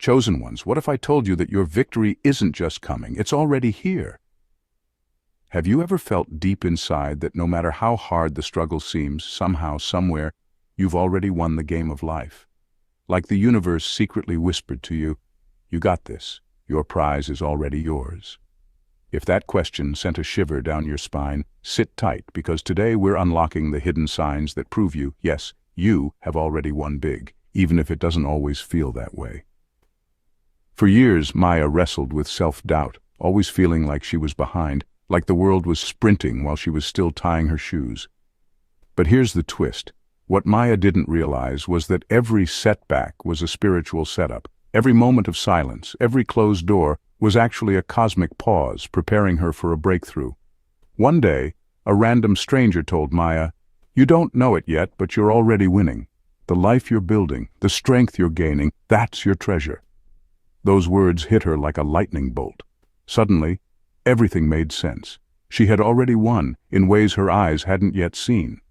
Chosen ones, what if I told you that your victory isn't just coming, it's already here? Have you ever felt deep inside that no matter how hard the struggle seems, somehow, somewhere, you've already won the game of life? Like the universe secretly whispered to you, "You got this. Your prize is already yours." If that question sent a shiver down your spine, sit tight, because today we're unlocking the hidden signs that prove yes, you have already won big, even if it doesn't always feel that way. For years, Maya wrestled with self-doubt, always feeling like she was behind, like the world was sprinting while she was still tying her shoes. But here's the twist. What Maya didn't realize was that every setback was a spiritual setup. Every moment of silence, every closed door, was actually a cosmic pause, preparing her for a breakthrough. One day, a random stranger told Maya, "You don't know it yet, but you're already winning. The life you're building, the strength you're gaining, that's your treasure." Those words hit her like a lightning bolt. Suddenly, everything made sense. She had already won in ways her eyes hadn't yet seen.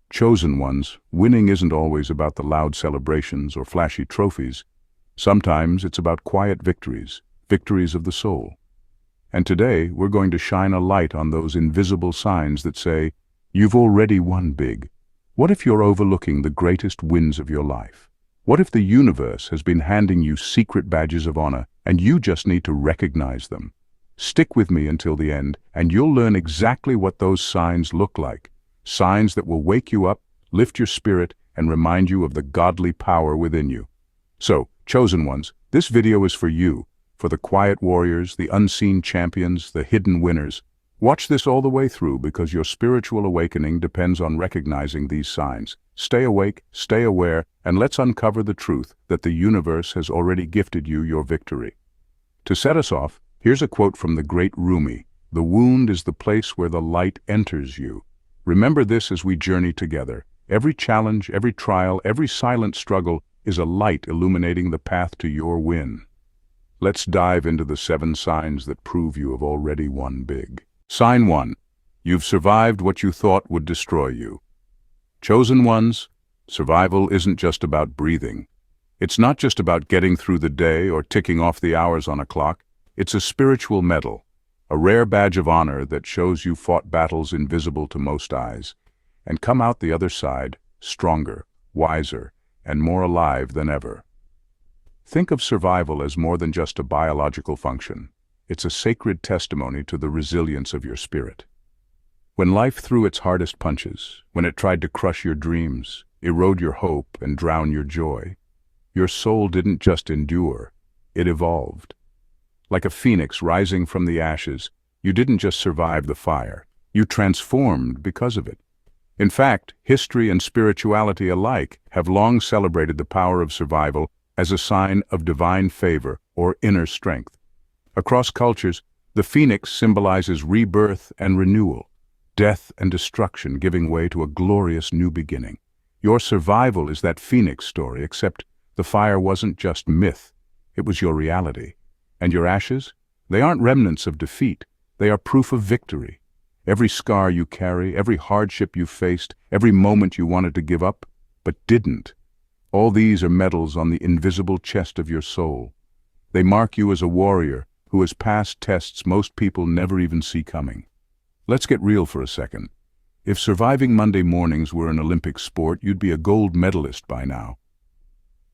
Chosen ones, winning isn't always about the loud celebrations or flashy trophies. Sometimes it's about quiet victories, victories of the soul. And today, we're going to shine a light on those invisible signs that say, you've already won big. What if you're overlooking the greatest wins of your life? What if the universe has been handing you secret badges of honor and you just need to recognize them? Stick with me until the end, and you'll learn exactly what those signs look like. Signs that will wake you up, lift your spirit, and remind you of the godly power within you. So, chosen ones, this video is for you, for the quiet warriors, the unseen champions, the hidden winners. Watch this all the way through, because your spiritual awakening depends on recognizing these signs. Stay awake, stay aware, and let's uncover the truth that the universe has already gifted you your victory. To set us off, here's a quote from the great Rumi: "The wound is the place where the light enters you." Remember this as we journey together. Every challenge, every trial, every silent struggle is a light illuminating the path to your win. Let's dive into the 7 signs that prove you have already won big. Sign 1. You've survived what you thought would destroy you. Chosen ones, survival isn't just about breathing. It's not just about getting through the day or ticking off the hours on a clock. It's a spiritual medal, a rare badge of honor that shows you fought battles invisible to most eyes, and come out the other side stronger, wiser, and more alive than ever. Think of survival as more than just a biological function. It's a sacred testimony to the resilience of your spirit. When life threw its hardest punches, when it tried to crush your dreams, erode your hope, and drown your joy, your soul didn't just endure, it evolved. Like a phoenix rising from the ashes, you didn't just survive the fire, you transformed because of it. In fact, history and spirituality alike have long celebrated the power of survival as a sign of divine favor or inner strength. Across cultures, the phoenix symbolizes rebirth and renewal, death and destruction giving way to a glorious new beginning. Your survival is that phoenix story, except the fire wasn't just myth, it was your reality. And your ashes? They aren't remnants of defeat, they are proof of victory. Every scar you carry, every hardship you faced, every moment you wanted to give up, but didn't. All these are medals on the invisible chest of your soul. They mark you as a warrior who has passed tests most people never even see coming. Let's get real for a second. If surviving Monday mornings were an Olympic sport, you'd be a gold medalist by now.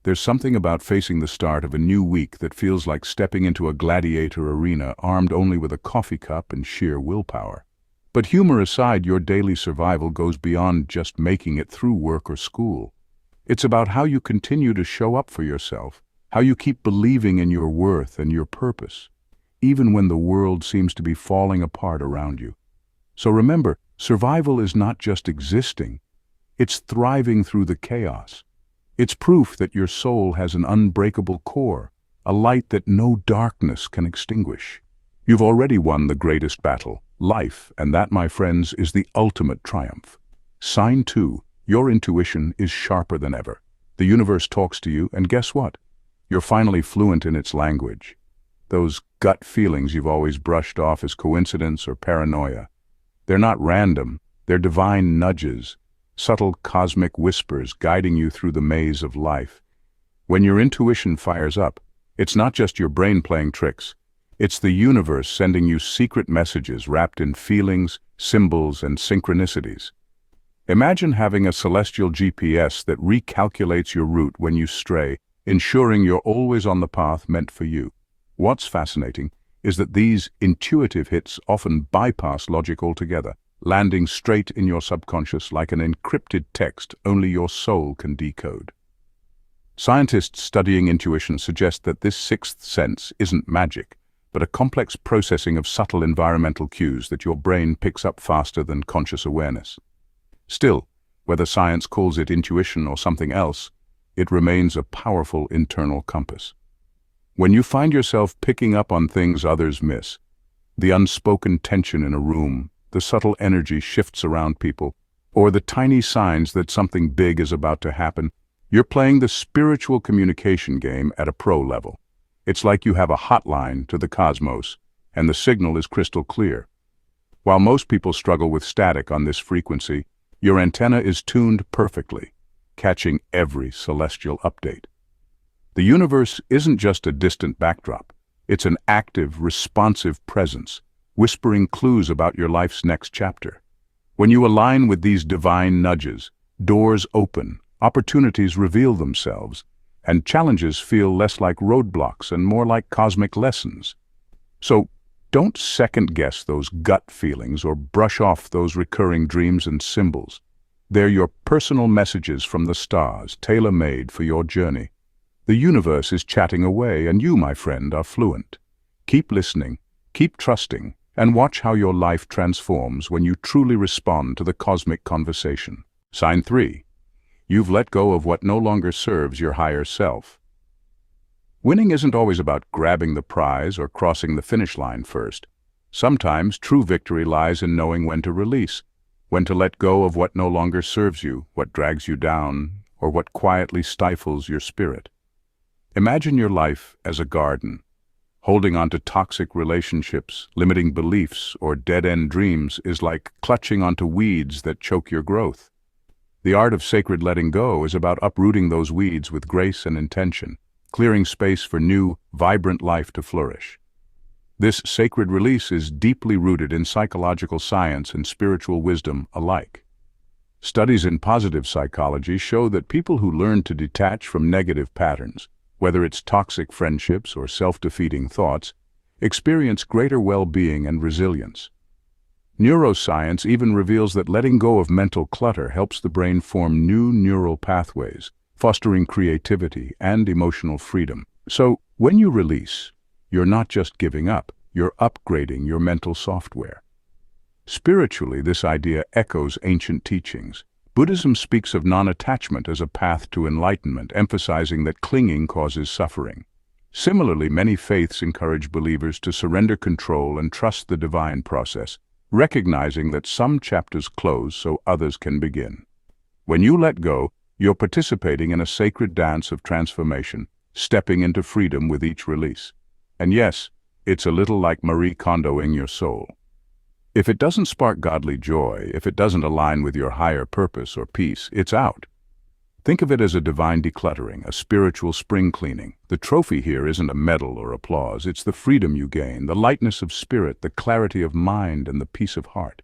There's something about facing the start of a new week that feels like stepping into a gladiator arena armed only with a coffee cup and sheer willpower. But humor aside, your daily survival goes beyond just making it through work or school. It's about how you continue to show up for yourself, how you keep believing in your worth and your purpose, even when the world seems to be falling apart around you. So remember, survival is not just existing, it's thriving through the chaos. It's proof that your soul has an unbreakable core, a light that no darkness can extinguish. You've already won the greatest battle, life, and that, my friends, is the ultimate triumph. Sign 2. Your intuition is sharper than ever. The universe talks to you, and guess what? You're finally fluent in its language. Those gut feelings you've always brushed off as coincidence or paranoia. They're not random, they're divine nudges, subtle cosmic whispers guiding you through the maze of life. When your intuition fires up, It's not just your brain playing tricks. It's the universe sending you secret messages wrapped in feelings, symbols, and synchronicities. Imagine having a celestial GPS that recalculates your route when you stray, ensuring you're always on the path meant for you. What's fascinating is that these intuitive hits often bypass logic altogether, landing straight in your subconscious like an encrypted text only your soul can decode. Scientists studying intuition suggest that this sixth sense isn't magic, but a complex processing of subtle environmental cues that your brain picks up faster than conscious awareness. Still, whether science calls it intuition or something else, it remains a powerful internal compass. When you find yourself picking up on things others miss, the unspoken tension in a room, the subtle energy shifts around people, or the tiny signs that something big is about to happen, you're playing the spiritual communication game at a pro level. It's like you have a hotline to the cosmos, and the signal is crystal clear. While most people struggle with static on this frequency, your antenna is tuned perfectly, catching every celestial update. The universe isn't just a distant backdrop. It's an active, responsive presence, whispering clues about your life's next chapter. When you align with these divine nudges, doors open, opportunities reveal themselves, and challenges feel less like roadblocks and more like cosmic lessons. So, don't second-guess those gut feelings or brush off those recurring dreams and symbols. They're your personal messages from the stars, tailor-made for your journey. The universe is chatting away, and you, my friend, are fluent. Keep listening, keep trusting, and watch how your life transforms when you truly respond to the cosmic conversation. Sign 3. You've let go of what no longer serves your higher self. Winning isn't always about grabbing the prize or crossing the finish line first. Sometimes true victory lies in knowing when to release, when to let go of what no longer serves you, what drags you down, or what quietly stifles your spirit. Imagine your life as a garden. Holding on to toxic relationships, limiting beliefs, or dead-end dreams is like clutching onto weeds that choke your growth. The art of sacred letting go is about uprooting those weeds with grace and intention, clearing space for new, vibrant life to flourish. This sacred release is deeply rooted in psychological science and spiritual wisdom alike. Studies in positive psychology show that people who learn to detach from negative patterns, whether it's toxic friendships or self-defeating thoughts, experience greater well-being and resilience. Neuroscience even reveals that letting go of mental clutter helps the brain form new neural pathways, fostering creativity and emotional freedom. So, when you release, you're not just giving up, you're upgrading your mental software. Spiritually, this idea echoes ancient teachings. Buddhism speaks of non-attachment as a path to enlightenment, emphasizing that clinging causes suffering. Similarly, many faiths encourage believers to surrender control and trust the divine process, recognizing that some chapters close so others can begin. When you let go, you're participating in a sacred dance of transformation, stepping into freedom with each release. And yes, it's a little like Marie Kondoing your soul. If it doesn't spark godly joy, if it doesn't align with your higher purpose or peace, it's out. Think of it as a divine decluttering, a spiritual spring cleaning. The trophy here isn't a medal or applause, it's the freedom you gain, the lightness of spirit, the clarity of mind, and the peace of heart.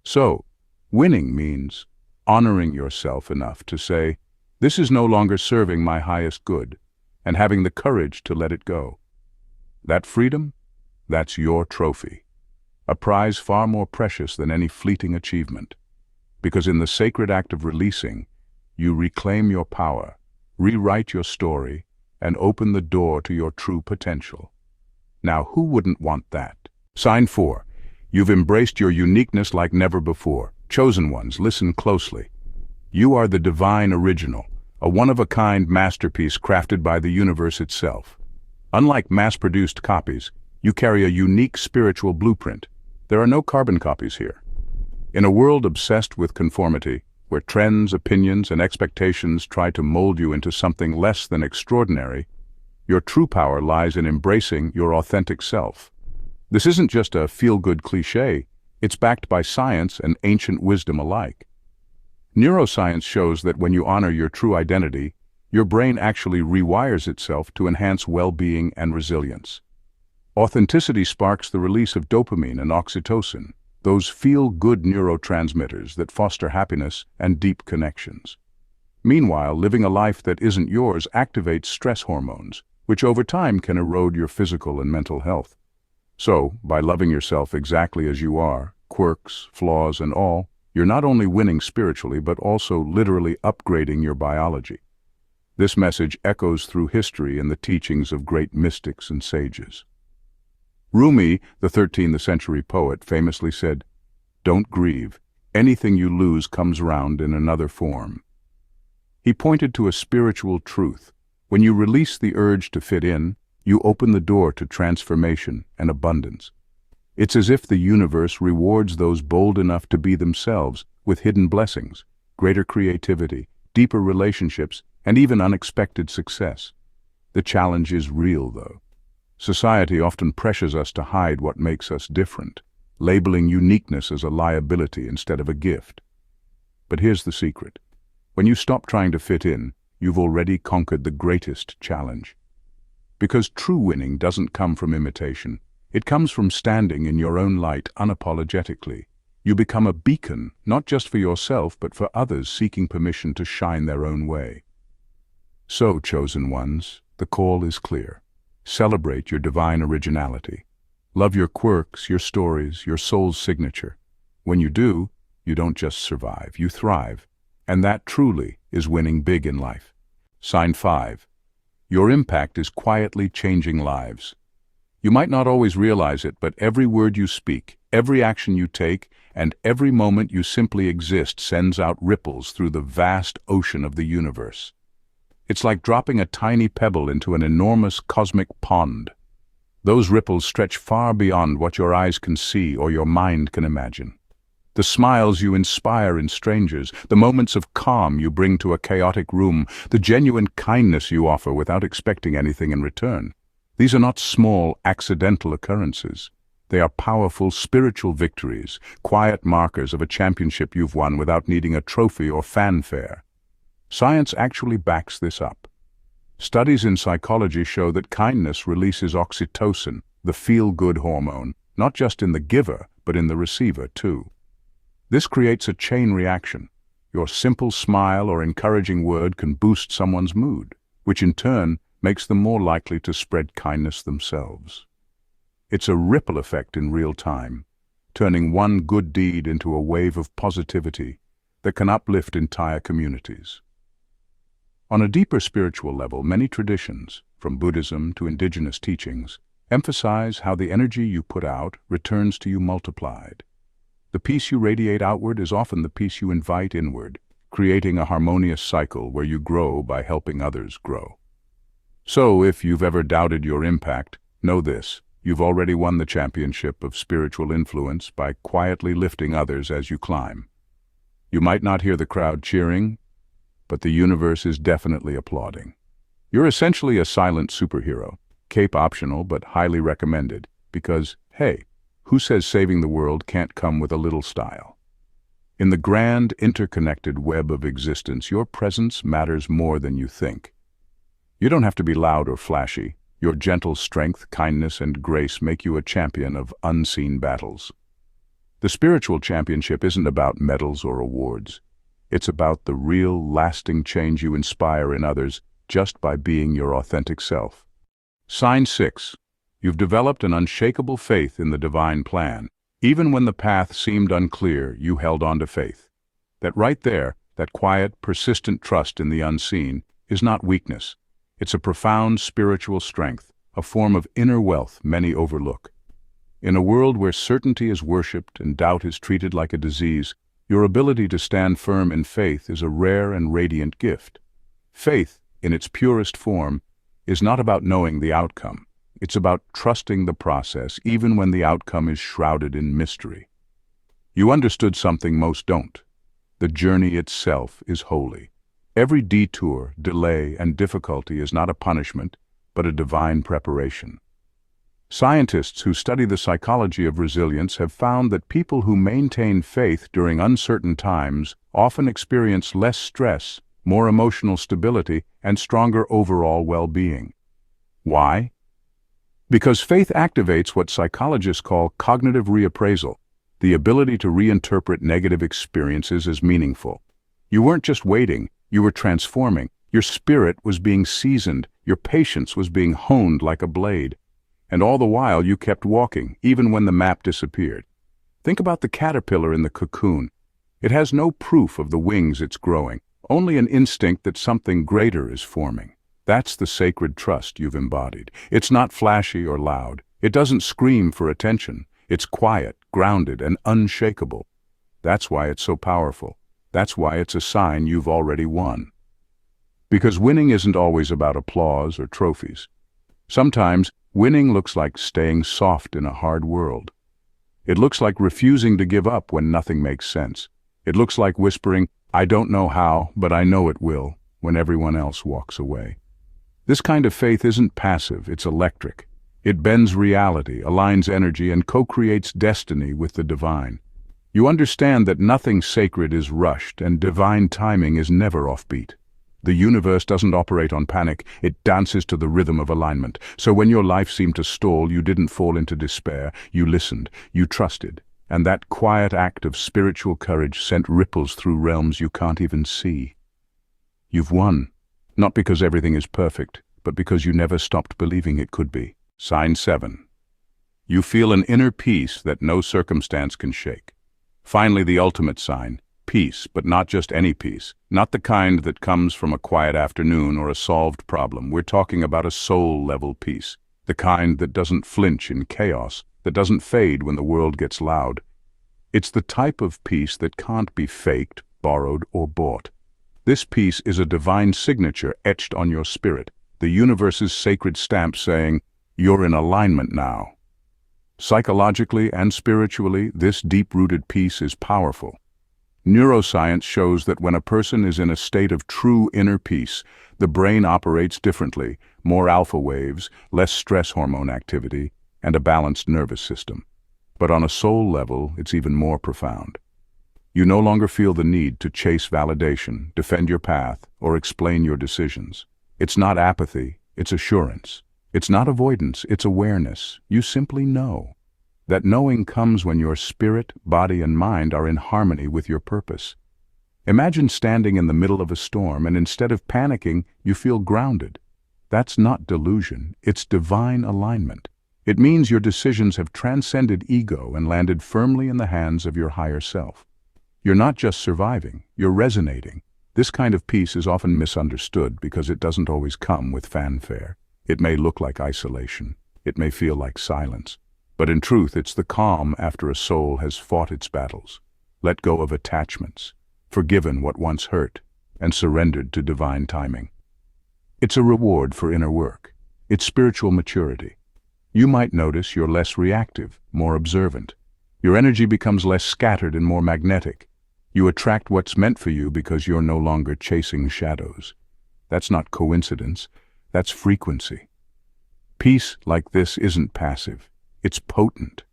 So, winning means honoring yourself enough to say, "This is no longer serving my highest good," and having the courage to let it go. That freedom, that's your trophy. A prize far more precious than any fleeting achievement. Because in the sacred act of releasing, you reclaim your power, rewrite your story, and open the door to your true potential. Now, who wouldn't want that? Sign 4. You've embraced your uniqueness like never before. Chosen ones, listen closely. You are the divine original, a one-of-a-kind masterpiece crafted by the universe itself. Unlike mass-produced copies, you carry a unique spiritual blueprint. There are no carbon copies here. In a world obsessed with conformity, where trends, opinions, and expectations try to mold you into something less than extraordinary, your true power lies in embracing your authentic self. This isn't just a feel-good cliché, it's backed by science and ancient wisdom alike. Neuroscience shows that when you honor your true identity, Your brain actually rewires itself to enhance well-being and resilience. Authenticity sparks the release of dopamine and oxytocin, those feel-good neurotransmitters that foster happiness and deep connections. Meanwhile, living a life that isn't yours activates stress hormones, which over time can erode your physical and mental health. So, by loving yourself exactly as you are, quirks, flaws, and all, you're not only winning spiritually but also literally upgrading your biology. This message echoes through history and the teachings of great mystics and sages. Rumi, the 13th century poet, famously said, "Don't grieve. Anything you lose comes round in another form." He pointed to a spiritual truth. When you release the urge to fit in, you open the door to transformation and abundance. It's as if the universe rewards those bold enough to be themselves with hidden blessings, greater creativity, deeper relationships, and even unexpected success. The challenge is real, though. Society often pressures us to hide what makes us different, labeling uniqueness as a liability instead of a gift. But here's the secret. When you stop trying to fit in, you've already conquered the greatest challenge. Because true winning doesn't come from imitation. It comes from standing in your own light unapologetically. You become a beacon, not just for yourself, but for others seeking permission to shine their own way. So, chosen ones, the call is clear. Celebrate your divine originality. Love your quirks, your stories, your soul's signature. When you do, you don't just survive, you thrive. And that truly is winning big in life. Sign 5. Your impact is quietly changing lives. You might not always realize it, but every word you speak, every action you take, and every moment you simply exist sends out ripples through the vast ocean of the universe. It's like dropping a tiny pebble into an enormous cosmic pond. Those ripples stretch far beyond what your eyes can see or your mind can imagine. The smiles you inspire in strangers, the moments of calm you bring to a chaotic room, the genuine kindness you offer without expecting anything in return. These are not small, accidental occurrences. They are powerful spiritual victories, quiet markers of a championship you've won without needing a trophy or fanfare. Science actually backs this up. Studies in psychology show that kindness releases oxytocin, the feel-good hormone, not just in the giver, but in the receiver too. This creates a chain reaction. Your simple smile or encouraging word can boost someone's mood, which in turn makes them more likely to spread kindness themselves. It's a ripple effect in real time, turning one good deed into a wave of positivity that can uplift entire communities. On a deeper spiritual level, many traditions, from Buddhism to indigenous teachings, emphasize how the energy you put out returns to you multiplied. The peace you radiate outward is often the peace you invite inward, creating a harmonious cycle where you grow by helping others grow. So, if you've ever doubted your impact, know this: you've already won the championship of spiritual influence by quietly lifting others as you climb. You might not hear the crowd cheering, but the universe is definitely applauding. You're essentially a silent superhero, cape optional but highly recommended, because, hey, who says saving the world can't come with a little style? In the grand, interconnected web of existence, your presence matters more than you think. You don't have to be loud or flashy. Your gentle strength, kindness, and grace make you a champion of unseen battles. The spiritual championship isn't about medals or awards. It's about the real, lasting change you inspire in others just by being your authentic self. Sign 6. You've developed an unshakable faith in the divine plan. Even when the path seemed unclear, you held on to faith. That right there, that quiet, persistent trust in the unseen, is not weakness. It's a profound spiritual strength, a form of inner wealth many overlook. In a world where certainty is worshipped and doubt is treated like a disease, your ability to stand firm in faith is a rare and radiant gift. Faith, in its purest form, is not about knowing the outcome. It's about trusting the process, even when the outcome is shrouded in mystery. You understood something most don't. The journey itself is holy. Every detour, delay, and difficulty is not a punishment, but a divine preparation. Scientists who study the psychology of resilience have found that people who maintain faith during uncertain times often experience less stress, more emotional stability, and stronger overall well-being. Why? Because faith activates what psychologists call cognitive reappraisal, the ability to reinterpret negative experiences as meaningful. You weren't just waiting, you were transforming. Your spirit was being seasoned, your patience was being honed like a blade. And all the while you kept walking, even when the map disappeared. Think about the caterpillar in the cocoon. It has no proof of the wings it's growing, only an instinct that something greater is forming. That's the sacred trust you've embodied. It's not flashy or loud. It doesn't scream for attention. It's quiet, grounded, and unshakable. That's why it's so powerful. That's why it's a sign you've already won. Because winning isn't always about applause or trophies. Sometimes, winning looks like staying soft in a hard world. It looks like refusing to give up when nothing makes sense. It looks like whispering, "I don't know how, but I know it will," when everyone else walks away. This kind of faith isn't passive, it's electric. It bends reality, aligns energy, and co-creates destiny with the divine. You understand that nothing sacred is rushed, and divine timing is never offbeat. The universe doesn't operate on panic, it dances to the rhythm of alignment. So when your life seemed to stall, you didn't fall into despair, you listened, you trusted. And that quiet act of spiritual courage sent ripples through realms you can't even see. You've won, not because everything is perfect, but because you never stopped believing it could be. Sign 7. You feel an inner peace that no circumstance can shake. Finally, the ultimate sign. Peace, but not just any peace. Not the kind that comes from a quiet afternoon or a solved problem. We're talking about a soul-level peace. The kind that doesn't flinch in chaos, that doesn't fade when the world gets loud. It's the type of peace that can't be faked, borrowed, or bought. This peace is a divine signature etched on your spirit, the universe's sacred stamp saying, "You're in alignment now." Psychologically and spiritually, this deep-rooted peace is powerful. Neuroscience shows that when a person is in a state of true inner peace, the brain operates differently, more alpha waves, less stress hormone activity, and a balanced nervous system. But on a soul level, it's even more profound. You no longer feel the need to chase validation, defend your path, or explain your decisions. It's not apathy, it's assurance. It's not avoidance, it's awareness. You simply know. That knowing comes when your spirit, body, and mind are in harmony with your purpose. Imagine standing in the middle of a storm and instead of panicking, you feel grounded. That's not delusion, it's divine alignment. It means your decisions have transcended ego and landed firmly in the hands of your higher self. You're not just surviving, you're resonating. This kind of peace is often misunderstood because it doesn't always come with fanfare. It may look like isolation. It may feel like silence. But in truth, it's the calm after a soul has fought its battles, let go of attachments, forgiven what once hurt, and surrendered to divine timing. It's a reward for inner work. It's spiritual maturity. You might notice you're less reactive, more observant. Your energy becomes less scattered and more magnetic. You attract what's meant for you because you're no longer chasing shadows. That's not coincidence, that's frequency. Peace like this isn't passive. It's potent.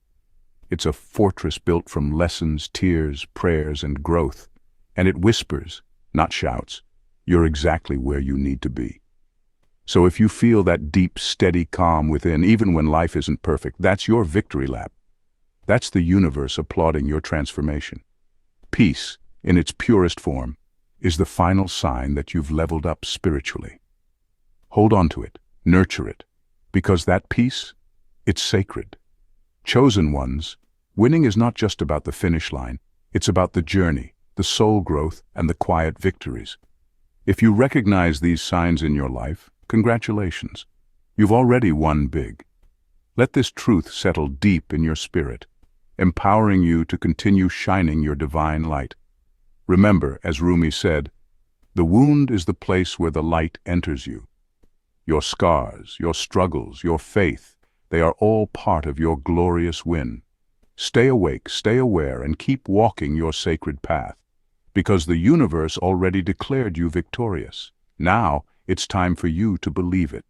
It's a fortress built from lessons, tears, prayers, and growth. And it whispers, not shouts, "You're exactly where you need to be." So if you feel that deep, steady calm within, even when life isn't perfect, that's your victory lap. That's the universe applauding your transformation. Peace, in its purest form, is the final sign that you've leveled up spiritually. Hold on to it, nurture it, because that peace, it's sacred. Chosen ones, winning is not just about the finish line, it's about the journey, the soul growth, and the quiet victories. If you recognize these signs in your life, congratulations. You've already won big. Let this truth settle deep in your spirit, empowering you to continue shining your divine light. Remember, as Rumi said, the wound is the place where the light enters you. Your scars, your struggles, your faith, they are all part of your glorious win. Stay awake, stay aware, and keep walking your sacred path, because the universe already declared you victorious. Now, it's time for you to believe it.